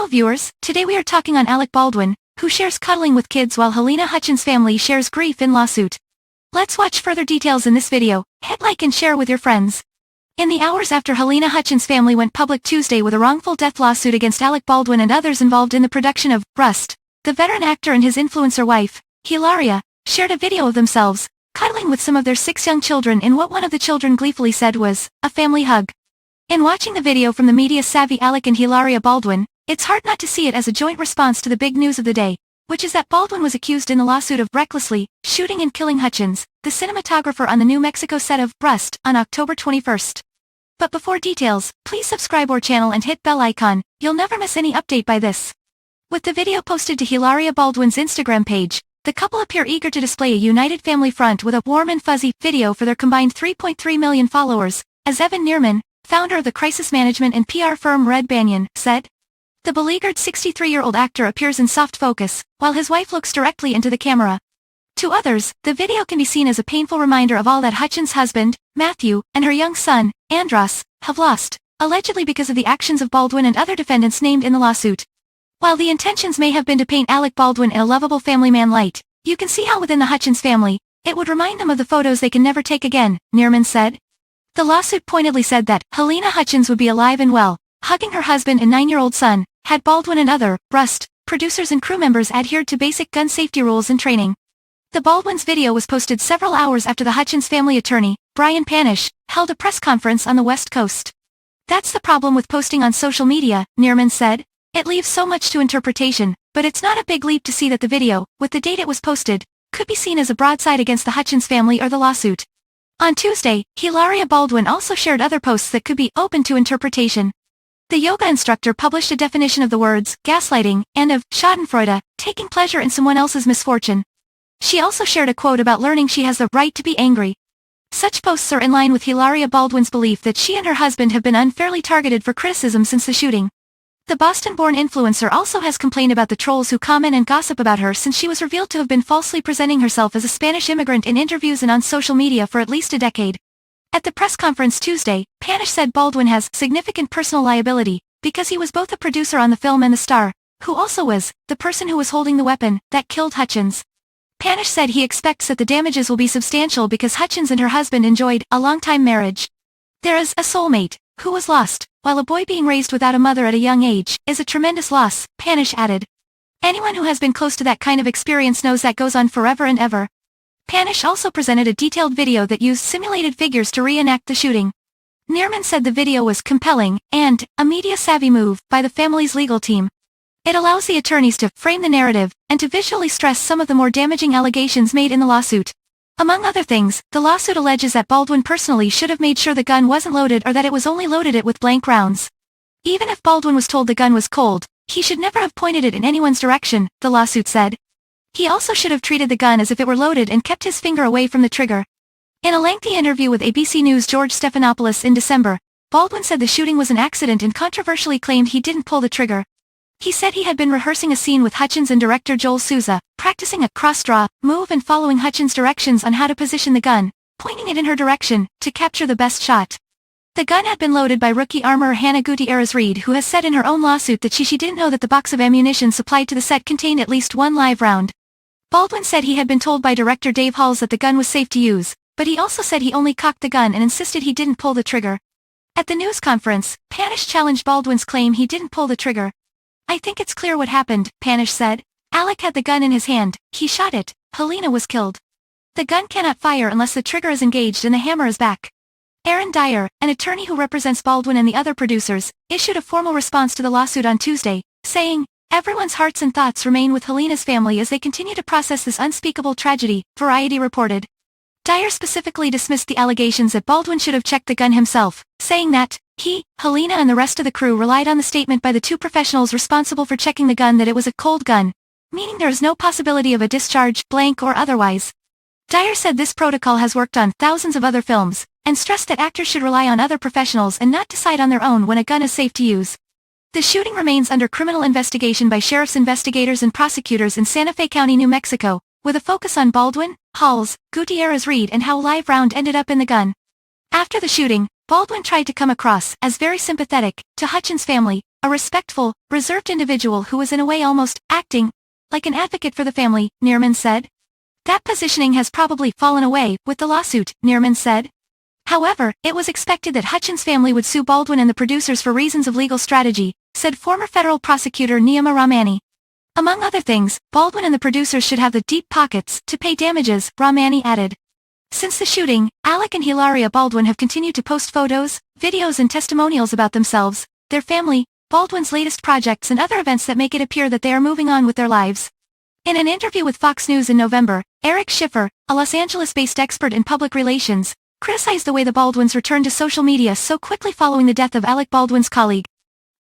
Hello viewers, today we are talking on Alec Baldwin, who shares cuddling with kids while Halyna Hutchins' family shares grief in lawsuit. Let's watch further details in this video. Hit like and share with your friends. In the hours after Halyna Hutchins' family went public Tuesday with a wrongful death lawsuit against Alec Baldwin and others involved in the production of Rust, the veteran actor and his influencer wife, Hilaria, shared a video of themselves cuddling with some of their 6 young children in what one of the children gleefully said was a family hug. In watching the video from the media-savvy Alec and Hilaria Baldwin, it's hard not to see it as a joint response to the big news of the day, which is that Baldwin was accused in the lawsuit of recklessly shooting and killing Hutchins, the cinematographer on the New Mexico set of Rust, on October 21st. But before details, please subscribe our channel and hit bell icon. You'll never miss any update by this. With the video posted to Hilaria Baldwin's Instagram page, the couple appear eager to display a united family front with a warm and fuzzy video for their combined 3.3 million followers, as Evan Neerman, founder of the crisis management and PR firm Red Banyan, said. The beleaguered 63-year-old actor appears in soft focus, while his wife looks directly into the camera. To others, the video can be seen as a painful reminder of all that Hutchins' husband, Matthew, and her young son, Andros, have lost, allegedly because of the actions of Baldwin and other defendants named in the lawsuit. While the intentions may have been to paint Alec Baldwin in a lovable family man light, you can see how within the Hutchins family, it would remind them of the photos they can never take again, Neerman said. The lawsuit pointedly said that Halyna Hutchins would be alive and well, hugging her husband and 9-year-old son, had Baldwin and other Rust producers and crew members adhered to basic gun safety rules and training. The Baldwin's video was posted several hours after the Hutchins family attorney, Brian Panish, held a press conference on the West Coast. That's the problem with posting on social media, Neerman said. It leaves so much to interpretation, but it's not a big leap to see that the video, with the date it was posted, could be seen as a broadside against the Hutchins family or the lawsuit. On Tuesday, Hilaria Baldwin also shared other posts that could be open to interpretation. The yoga instructor published a definition of the words gaslighting and of schadenfreude, taking pleasure in someone else's misfortune. She also shared a quote about learning she has the right to be angry. Such posts are in line with Hilaria Baldwin's belief that she and her husband have been unfairly targeted for criticism since the shooting. The Boston-born influencer also has complained about the trolls who comment and gossip about her since she was revealed to have been falsely presenting herself as a Spanish immigrant in interviews and on social media for at least a decade. At the press conference Tuesday, Panish said Baldwin has significant personal liability, because he was both a producer on the film and the star, who also was the person who was holding the weapon that killed Hutchins. Panish said he expects that the damages will be substantial because Hutchins and her husband enjoyed a long-time marriage. There is a soulmate, who was lost, while a boy being raised without a mother at a young age is a tremendous loss, Panish added. Anyone who has been close to that kind of experience knows that goes on forever and ever. Panish also presented a detailed video that used simulated figures to reenact the shooting. Neerman said the video was compelling and a media-savvy move by the family's legal team. It allows the attorneys to frame the narrative and to visually stress some of the more damaging allegations made in the lawsuit. Among other things, the lawsuit alleges that Baldwin personally should have made sure the gun wasn't loaded or that it was only loaded it with blank rounds. Even if Baldwin was told the gun was cold, he should never have pointed it in anyone's direction, the lawsuit said. He also should have treated the gun as if it were loaded and kept his finger away from the trigger. In a lengthy interview with ABC News' George Stephanopoulos in December, Baldwin said the shooting was an accident and controversially claimed he didn't pull the trigger. He said he had been rehearsing a scene with Hutchins and director Joel Souza, practicing a cross-draw move and following Hutchins' directions on how to position the gun, pointing it in her direction, to capture the best shot. The gun had been loaded by rookie armorer Hannah Gutierrez-Reed, who has said in her own lawsuit that she didn't know that the box of ammunition supplied to the set contained at least one live round. Baldwin said he had been told by director Dave Halls that the gun was safe to use, but he also said he only cocked the gun and insisted he didn't pull the trigger. At the news conference, Panish challenged Baldwin's claim he didn't pull the trigger. I think it's clear what happened, Panish said. Alec had the gun in his hand, he shot it, Halyna was killed. The gun cannot fire unless the trigger is engaged and the hammer is back. Aaron Dyer, an attorney who represents Baldwin and the other producers, issued a formal response to the lawsuit on Tuesday, saying, everyone's hearts and thoughts remain with Halyna's family as they continue to process this unspeakable tragedy, Variety reported. Dyer specifically dismissed the allegations that Baldwin should have checked the gun himself, saying that he, Halyna and the rest of the crew relied on the statement by the 2 professionals responsible for checking the gun that it was a cold gun, meaning there is no possibility of a discharge, blank or otherwise. Dyer said this protocol has worked on thousands of other films, and stressed that actors should rely on other professionals and not decide on their own when a gun is safe to use. The shooting remains under criminal investigation by sheriff's investigators and prosecutors in Santa Fe County, New Mexico, with a focus on Baldwin, Halls, Gutierrez-Reed and how a live round ended up in the gun. After the shooting, Baldwin tried to come across as very sympathetic to Hutchins' family, a respectful, reserved individual who was in a way almost acting like an advocate for the family, Neerman said. That positioning has probably fallen away with the lawsuit, Neerman said. However, it was expected that Hutchins' family would sue Baldwin and the producers for reasons of legal strategy, said former federal prosecutor Niyama Rahmani. Among other things, Baldwin and the producers should have the deep pockets to pay damages, Rahmani added. Since the shooting, Alec and Hilaria Baldwin have continued to post photos, videos and testimonials about themselves, their family, Baldwin's latest projects and other events that make it appear that they are moving on with their lives. In an interview with Fox News in November, Eric Schiffer, a Los Angeles-based expert in public relations, criticized the way the Baldwins returned to social media so quickly following the death of Alec Baldwin's colleague.